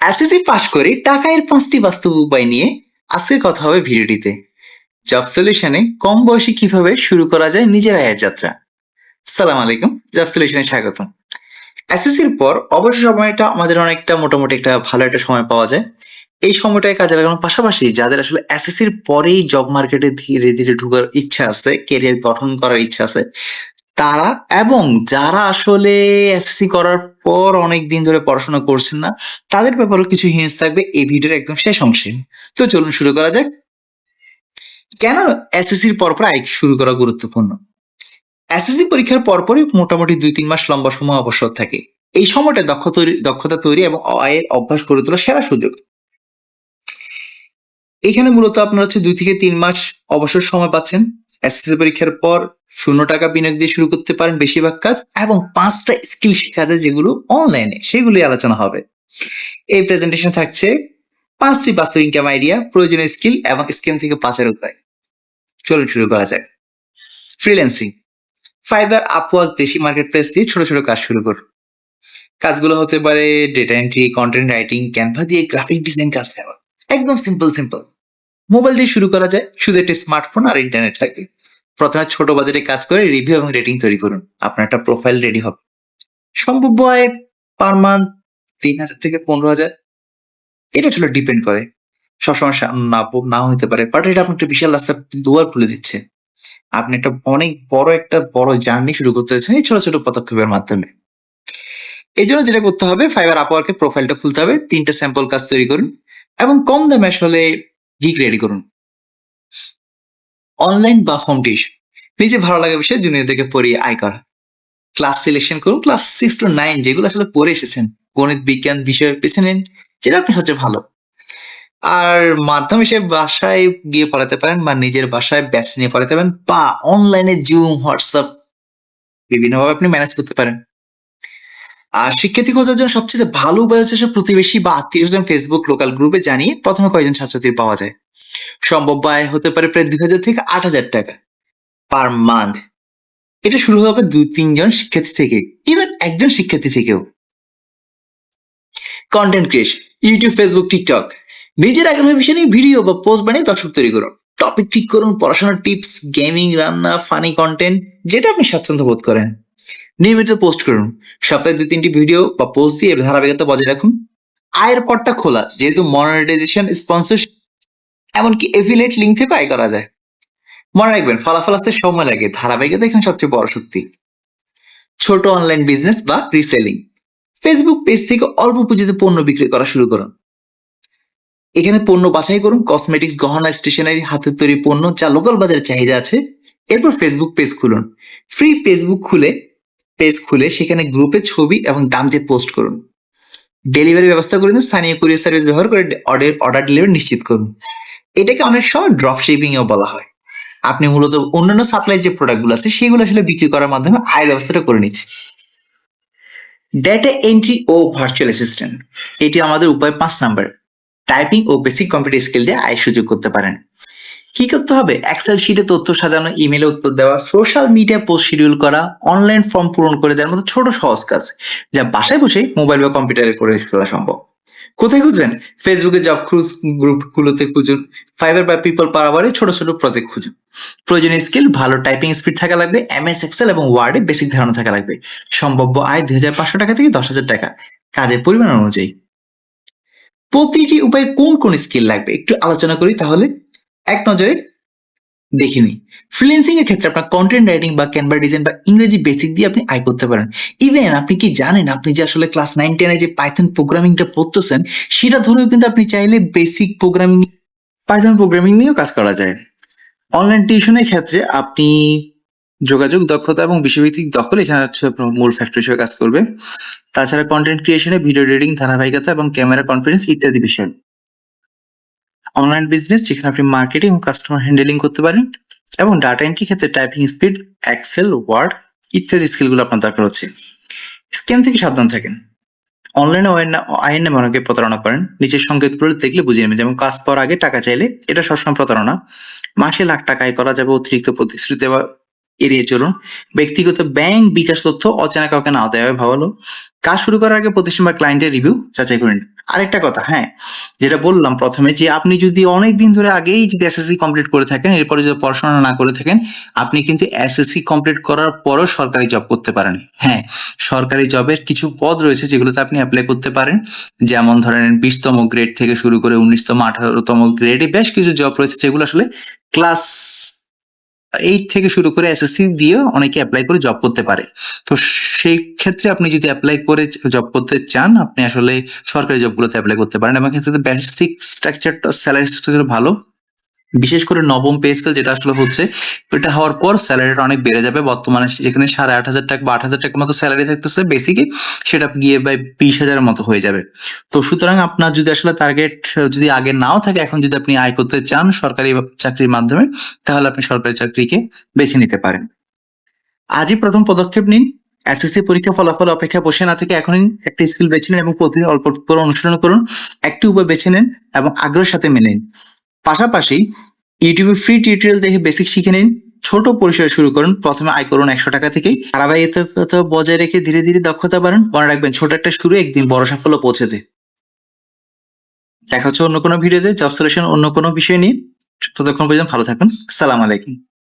SSC পাশ করে টাকার 5টি বাস্তব উপায় নিয়ে আজকের কথা হবে ভিডিওটিতে। জব সলিউশনে কম বয়সে কিভাবে শুরু করা যায় নিজের আয়ের যাত্রা। সালাম আলাইকুম, জব সলিউশনে স্বাগতম। এসএসসির পর অবসর সময়টা আমাদের অনেকটা মোটামুটি একটা ভালো একটা সময় পাওয়া যায়। এই সময়টায় কাজে লাগানোর পাশাপাশি যাদের আসলে এসএসসির পরেই জব মার্কেটে ধীরে ধীরে ঢোকার ইচ্ছা আছে, কেরিয়ার গঠন করার ইচ্ছা আছে, তারা এবং যারা আসলে এসএসসি করার পর অনেক দিন ধরে পড়াশোনা করছেন না, তাদের ব্যাপারেও কিছু হিন্টস থাকবে এই ভিডিওর একদম শেষ অংশে। তো চলুন শুরু করা যাক। কেন এসএসসির পর আয় শুরু করা গুরুত্বপূর্ণ? এসএসসি পরীক্ষার পরপরই মোটামুটি 2-3 মাস লম্বা সময় অবসর থাকে। এই সময়টা দক্ষতা তৈরি এবং আয়ের অভ্যাস গড়ে তোলার সেরা সুযোগ। এখানে মূলত আপনার হচ্ছে 2 থেকে 3 মাস অবসর সময় পাচ্ছেন। এসএসসি পরীক্ষার পর 0 টাকা বিনিয়োগ দিয়ে শুরু করতে পারেন বেশিরভাগ কাজ, এবং 5টা স্কিল শেখা যায় যেগুলো অনলাইনে, সেগুলি আলোচনা হবে। এই প্রেজেন্টেশন থাকছে 5টি বাস্তব ইনকাম আইডিয়া, প্রয়োজনীয় স্কিল এবং স্কিম থেকে বাঁচার উপায়। চলুন শুরু করা যাক। ফ্রিল্যান্সিং, ফাইবার, আপওয়ার্ক, দেশি মার্কেট প্লেস দিয়ে ছোট ছোট কাজ শুরু করুন। কাজগুলো হতে পারে data entry, content writing, Canva দিয়ে গ্রাফিক ডিজাইন কাজ দেওয়া। একদম সিম্পল সিম্পল। মোবাইল দিয়ে শুরু করা যায়, শুধু একটা স্মার্টফোন আর ইন্টারনেট লাগবে। প্রথমে ছোট বাজেটে কাজ করে রিভিউ এবং রেটিং তৈরি করুন, আপনার একটা প্রোফাইল রেডি হবে। সম্ভাব্য আয় পার মান্থ 3,000 থেকে 15,000। এটা আসলে ডিপেন্ড করে, সবসময় না হইতে পারে, বাট এটা আপনার একটা বিশাল রাস্তার দুয়ার খুলে দিচ্ছে। আপনি একটা অনেক বড় জার্নি শুরু করতে চাচ্ছেন এই ছোট ছোট পদক্ষেপের মাধ্যমে। এই জন্য যেটা করতে হবে, ফাইবার আপওয়ার্কে প্রোফাইলটা খুলতে হবে, 3টা স্যাম্পল কাজ তৈরি করুন এবং কম দামে আসলে গিগ রেডি করুন। অনলাইন বা হোম টিউশন, নিজে ভালো লাগা বিষয়ে জুনিয়রদেরকে পড়িয়ে আয় করা। ক্লাস সিলেকশন করুন ক্লাস 6 to 9 যেগুলো আসলে পড়ে এসেছেন, গণিত বিজ্ঞান বিষয়ে বেছে নিন যেটা আপনি সবচেয়ে ভালো। আর মাধ্যম হিসেবে বাসায় গিয়ে পড়াতে পারেন বা নিজের বাসায় ব্যাচ নিয়ে পড়াতে পারেন, বা অনলাইনে জুম, হোয়াটসঅ্যাপ বিভিন্নভাবে আপনি ম্যানেজ করতে পারেন। আর শিক্ষার্থী খোঁজার জন্য সবচেয়ে ভালো উপায় হচ্ছে সব প্রতিবেশী বা আত্মীয়স্বজন ফেসবুক লোকাল গ্রুপে জানিয়ে প্রথমে কয়েকজন ছাত্রছাত্রী পাওয়া যায়। সম্ভব আয় হতে পারে প্রায় 2,000 থেকে 8,000 টাকা পার মান্থ। এটা শুরু হবে 2-3 জন শিক্ষার্থী থেকে, ইভেন একজন শিক্ষার্থী থেকেও। Content creation, YouTube, Facebook, TikTok, নিজের আগ্রহের বিষয় নিয়ে ভিডিও বা পোস্ট বানিয়ে দর্শক তৈরি করুন। টপিক ঠিক করুন, পড়াশোনার টিপস, গেমিং, রান্না, ফানি কন্টেন্ট, যেটা আপনি স্বাচ্ছন্দ্য বোধ করেন। নিয়মিত পোস্ট করুন, সপ্তাহে 2-3টি ভিডিও বা পোস্ট দিয়ে ধারাবাহিকতা বজায় রাখুন। আয়ের পথটা খোলা, যেহেতু মনিটাইজেশন, স্পন্সর, এমনকি এফিলিয়েট লিঙ্ক থেকে আয় করা যায়। মনে রাখবেন, ফলাফল আসতে সময় লাগে, ধারাবাহিকতা এখানে সবচেয়ে বড় শক্তি। ছোট অনলাইন বিজনেস বা রিসেলিং, ফেসবুক পেজ থেকে অল্প পুঁজিতে পণ্য বিক্রি করা শুরু করুন। এখানে পণ্য বাছাই করুন, কসমেটিক্স, গহনা, স্টেশনারি, হাতের তৈরি পণ্য যা লোকাল বাজারে চাহিদা আছে। এরপর ফেসবুক পেজ খুলুন, ফ্রি ফেসবুক পেজ খুলে সেখানে গ্রুপে ছবি এবং দাম দিয়ে পোস্ট করুন। ডেলিভারি ব্যবস্থা করে দিন, স্থানীয় কুরিয়ার সার্ভিস ব্যবহার করে অর্ডার ডেলিভারি নিশ্চিত করুন। এটাকে অনেক সময় ড্রপ শিপিং এও বলা হয়। আপনি মূলত অন্যান্য সাপ্লাই যে প্রোডাক্টগুলো আছে সেগুলো আসলে বিক্রি করার মাধ্যমে আয় ব্যবস্থাটা করে নিচ্ছে। ডেটা এন্ট্রি ও ভার্চুয়াল অ্যাসিস্ট্যান্ট, এটি আমাদের উপায় 5 নাম্বার। টাইপিং ও বেসিক কম্পিউটার স্কিল দিয়ে আয় সুযোগ করতে পারেন। কি করতে হবে? এক্সেল শিটে তথ্য সাজানো, ইমেলে উত্তর দেওয়া, সোশ্যাল মিডিয়া পোস্ট শিডিউল করা, অনলাইন ফর্ম পূরণ করে দেওয়ার মতো ছোট সহজ কাজ, যা বাসায় বসে মোবাইল বা কম্পিউটারে করে ফেলা সম্ভব। কোথায় খুঁজবেন? ফেসবুকে জব গ্রুপগুলোতে খুঁজুন, ফাইবার বা পিপল পাওয়ারে ছোট ছোট প্রজেক্ট খুঁজুন। প্রয়োজনীয় স্কিল, ভালো টাইপিং স্পিড থাকা লাগবে, এমএস এক্সেল এবং ওয়ার্ডে বেসিক ধারণা থাকা লাগবে। সম্ভাব্য আয় 2,500 টাকা থেকে 10,000 টাকা, কাজের পরিমাণ অনুযায়ী। প্রতিটি উপায়ে কোন কোন স্কিল লাগবে একটু আলোচনা করি তাহলে। এক নজরে দেখে নিই। ফ্রিল্যান্সিং এর ক্ষেত্রে আপনার কন্টেন্ট রাইটিং বা ক্যানভা ডিজাইন বা ইংরেজি বেসিক দিয়ে আপনি আয় করতে পারেন। ইভেন আপনি কি জানেন, আপনি যে আসলে ক্লাস 9-10 যে পাইথন প্রোগ্রামিংটা পড়তেছেন, সেটা ধরেও কিন্তু আপনি চাইলে বেসিক প্রোগ্রামিং, পাইথন প্রোগ্রামিং নিয়েও কাজ করা যায়। অনলাইন টিউশনের ক্ষেত্রে আপনি যোগাযোগ দক্ষতা এবং বিষয়ভিত্তিক দখল এখানে হচ্ছে আপনার মূল ফ্যাক্টর হিসেবে কাজ করবে। তাছাড়া কন্টেন্ট ক্রিয়েশনে ভিডিও এডিটিং, ধারাবাহিকতা এবং ক্যামেরা কনফারেন্স ইত্যাদি বিষয়। অনলাইন বিজনেস, যেখানে আপনি মার্কেটিং এবং কাস্টমার হ্যান্ডেলিং করতে পারেন, এবং ডাটা এন্ট্রি ক্ষেত্রে টাইপিং স্পিড, এক্সেল, ওয়ার্ড ইত্যাদি স্কিলগুলো আপনার দরকার হচ্ছে। স্ক্যাম থেকে সাবধান থাকেন। অনলাইনে আয়ের নামে অনেকে প্রতারণা করেন। নিচের সংকেতগুলো দেখলে বুঝে নেবেন, যেমন কাজ পাওয়ার আগে টাকা চাইলে, এটা সবসময় প্রতারণা। মাসে লাখ টাকা আয় করা যাবে, অতিরিক্ত প্রতিশ্রুতি দেওয়া এড়িয়ে চলুন। ব্যক্তিগত ব্যাংক বিকাশ তথ্য অচেনা কাউকে না দেওয়া ভালো। কাজ শুরু করার আগে প্রতিষ্ঠান বা ক্লায়েন্টের রিভিউ যাচাই করে নিন। আরেকটা কথা, হ্যাঁ, যেটা বললাম প্রথমে, যে আপনি যদি অনেক দিন ধরে আগেই যদি এসএসসি কমপ্লিট করে থাকেন, এরপরে যদি পড়াশোনা না করে থাকেন, আপনি কিন্তু এসএসসি কমপ্লিট করার পরও সরকারি জব করতে পারেন। হ্যাঁ, সরকারি জবের কিছু পদ রয়েছে যেগুলোতে আপনি অ্যাপ্লাই করতে পারেন। যেমন ধরেন 20তম গ্রেড থেকে শুরু করে 19তম 18তম গ্রেডে বেশ কিছু জব রয়েছে যেগুলো আসলে ক্লাস 8 থেকে শুরু করে এসএসসি দিয়ে অনেকে অ্যাপ্লাই করে জব করতে পারে। তো সেই ক্ষেত্রে আপনি যদি অ্যাপ্লাই করে জব করতে চান, আপনি আসলে সরকারি জবগুলোতে অ্যাপ্লাই করতে পারেন, এবং ক্ষেত্রে বেসিক স্ট্রাকচারটা, স্যালারি স্ট্রাকচার ভালো। বিশেষ করে নবম পে স্কেল যেটা আসলে হচ্ছে, এটা হওয়ার পর স্যালারিটা অনেক বেড়ে যাবে। বর্তমানে যেখানে 8,500 টাকা বা 8,000 টাকার মতো স্যালারি থাকতেছে বেসিকে, সেটা গিয়ে প্রায় 20,000 এর মতো হয়ে যাবে। তো সুতরাং আপনার যদি আসলে টার্গেট যদি আগে নাও থাকে, এখন যদি আপনি আয় করতে চান সরকারি চাকরির মাধ্যমে, তাহলে আপনি সরকারি চাকরিকে বেছে নিতে পারেন। আজই প্রথম পদক্ষেপ নিন। এসএসসি পরীক্ষা ফলাফল অপেক্ষা বসে না থেকে এখনই একটা স্কিল বেছে নিন এবং প্রতিদিন অল্প অল্প করে অনুশীলন করুন। একটি উপায় বেছে নেন এবং আগ্রহের সাথে মেনে নিন। পাশাপাশি ইউটিউবে ফ্রি টিউটোরিয়াল দেখে বেসিক শিখে নিন। ছোট পরিসরে শুরু করুন, প্রথমে আয় করুন 100 টাকা থেকেই। ধারাবাহিকতা বজায় রেখে ধীরে ধীরে দক্ষতা বাড়ান। মনে রাখবেন, ছোট একটা শুরু একদিন বড় সাফল্য পৌঁছে দেয়। দেখা হচ্ছে অন্য কোনো ভিডিওতে, জব সলিউশন অন্য কোনো বিষয় নিয়ে। ততক্ষণ পর্যন্ত ভালো থাকুন। আসসালামু আলাইকুম।